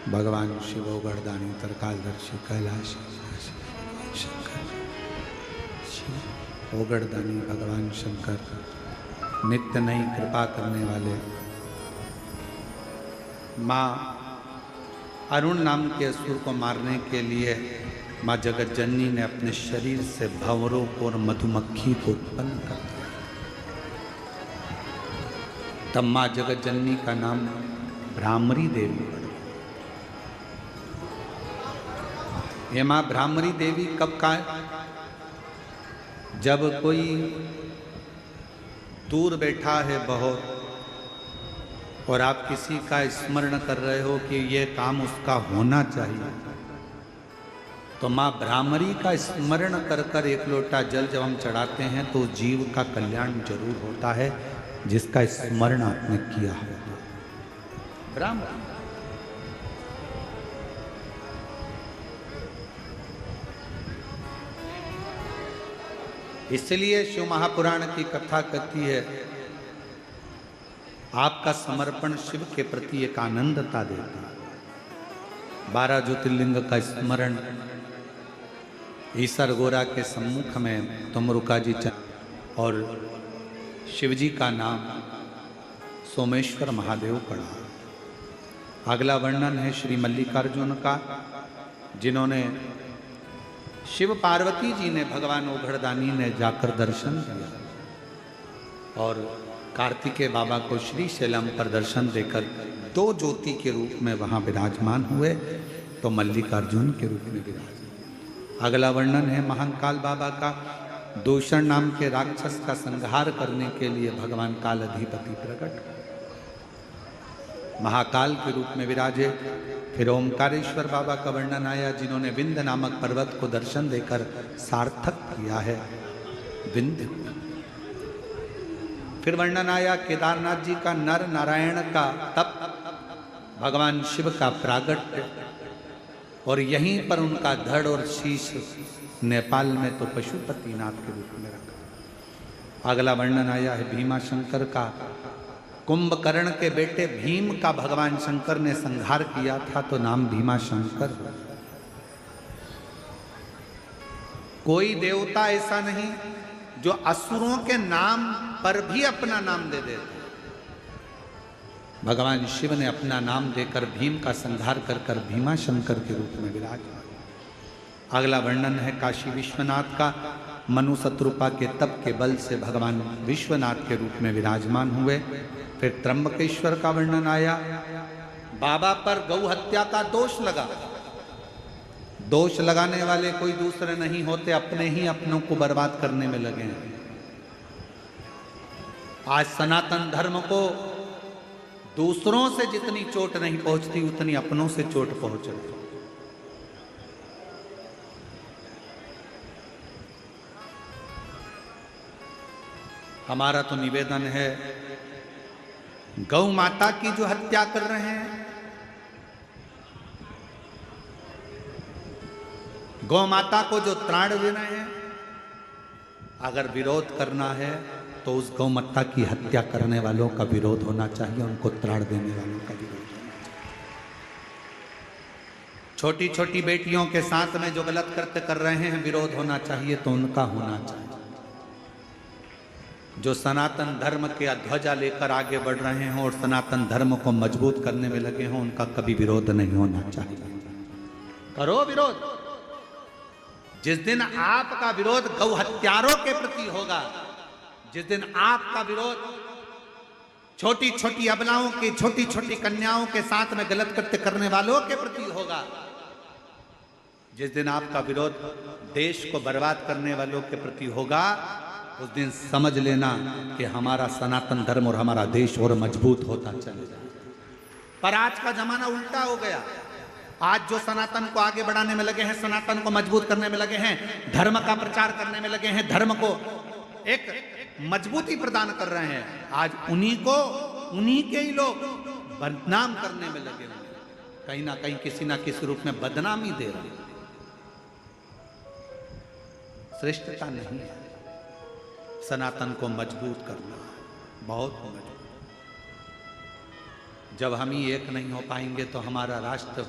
भगवान शिव गर्दानी तरकालदर्शी कैलाश शंकर शिव ओगड़दानी भगवान शंकर नित्य नई कृपा करने वाले। माँ अरुण नाम के असुर को मारने के लिए माँ जगत जननी ने अपने शरीर से भंवरों को और मधुमक्खी को उत्पन्न कर दिया। तब माँ जगत जननी का नाम भ्रामरी देवी पड़ा। ये माँ भ्रामरी देवी कब का? जब कोई दूर बैठा है बहुत और आप किसी का स्मरण कर रहे हो कि ये काम उसका होना चाहिए, तो माँ भ्रामरी का स्मरण कर कर एक लोटा जल जब हम चढ़ाते हैं तो जीव का कल्याण जरूर होता है जिसका स्मरण आपने किया है। भ्रामरी इसलिए शिव महापुराण की कथा कहती है आपका समर्पण शिव के प्रति एक आनंदता देता है। 12 ज्योतिर्लिंग का स्मरण ईसर गोरा के सम्मुख में तुमरुका जी और शिवजी का नाम सोमेश्वर महादेव पड़ा। अगला वर्णन है श्री मल्लिकार्जुन का, जिन्होंने शिव पार्वती जी ने भगवान ओघड़दानी ने जाकर दर्शन किया और कार्तिकेय बाबा को श्री शैलम पर दर्शन देकर 2 ज्योति के रूप में वहां विराजमान हुए तो मल्लिकार्जुन के रूप में विराजमान। अगला वर्णन है महाकाल बाबा का। दूषण नाम के राक्षस का संहार करने के लिए भगवान काल अधिपति प्रकट महाकाल के रूप में विराजे। फिर ओमकारेश्वर बाबा का वर्णन आया, जिन्होंने विंध्य नामक पर्वत को दर्शन देकर सार्थक किया है विंध्य। फिर वर्णन आया केदारनाथ जी का, नर नारायण का तप, भगवान शिव का प्रागट्य और यहीं पर उनका धड़ और शीश नेपाल में तो पशुपतिनाथ के रूप में रखा। अगला वर्णन आया है भीमा शंकर का। कुंभकर्ण के बेटे भीम का भगवान शंकर ने संहार किया था तो नाम भीमा शंकर। कोई देवता ऐसा नहीं जो असुरों के नाम पर भी अपना नाम दे देता। भगवान शिव ने अपना नाम देकर भीम का संहार कर कर भीमा शंकर के रूप में विराजमान। अगला वर्णन है काशी विश्वनाथ का। मनु शत्रुपा के तप के बल से भगवान विश्वनाथ के रूप में विराजमान हुए। फिर त्र्यंबकेश्वर का वर्णन आया। बाबा पर गौ हत्या का दोष लगा। दोष लगाने वाले कोई दूसरे नहीं होते, अपने ही अपनों को बर्बाद करने में लगे हैं। आज सनातन धर्म को दूसरों से जितनी चोट नहीं पहुंचती उतनी अपनों से चोट पहुंच रही। हमारा तो निवेदन है, गौ माता की जो हत्या कर रहे हैं, गौ माता को जो त्राण दे रहे हैं, अगर विरोध करना है तो उस गौ माता की हत्या करने वालों का विरोध होना चाहिए, उनको त्राण देने वालों का विरोध होना चाहिए। छोटी छोटी बेटियों के साथ में जो गलत कृत्य कर रहे हैं, विरोध होना चाहिए तो उनका होना चाहिए। जो सनातन धर्म के ध्वजा लेकर आगे बढ़ रहे हैं और सनातन धर्म को मजबूत करने में लगे हों, उनका कभी विरोध नहीं होना चाहिए। करो विरोध। जिस दिन आपका विरोध गौ हत्यारों के प्रति होगा, जिस दिन आपका विरोध छोटी छोटी अबलाओं की, छोटी छोटी कन्याओं के साथ में गलत कृत्य करने वालों के प्रति होगा, जिस दिन आपका विरोध देश को बर्बाद करने वालों के प्रति होगा, उस दिन समझ लेना कि हमारा सनातन धर्म और हमारा देश और मजबूत होता चलेगा। पर आज का जमाना उल्टा हो गया। आज जो सनातन को आगे बढ़ाने में लगे हैं, सनातन को मजबूत करने में लगे हैं, धर्म का प्रचार करने में लगे हैं, धर्म को एक मजबूती प्रदान कर रहे हैं, आज उन्हीं के ही लोग बदनाम करने में लगे हैं। कहीं ना कहीं किसी ना किसी रूप में बदनामी दे रहे हैं। श्रेष्ठता नहीं है, सनातन को मजबूत करना बहुत मजबूत। जब हम ही एक नहीं हो पाएंगे तो हमारा राष्ट्र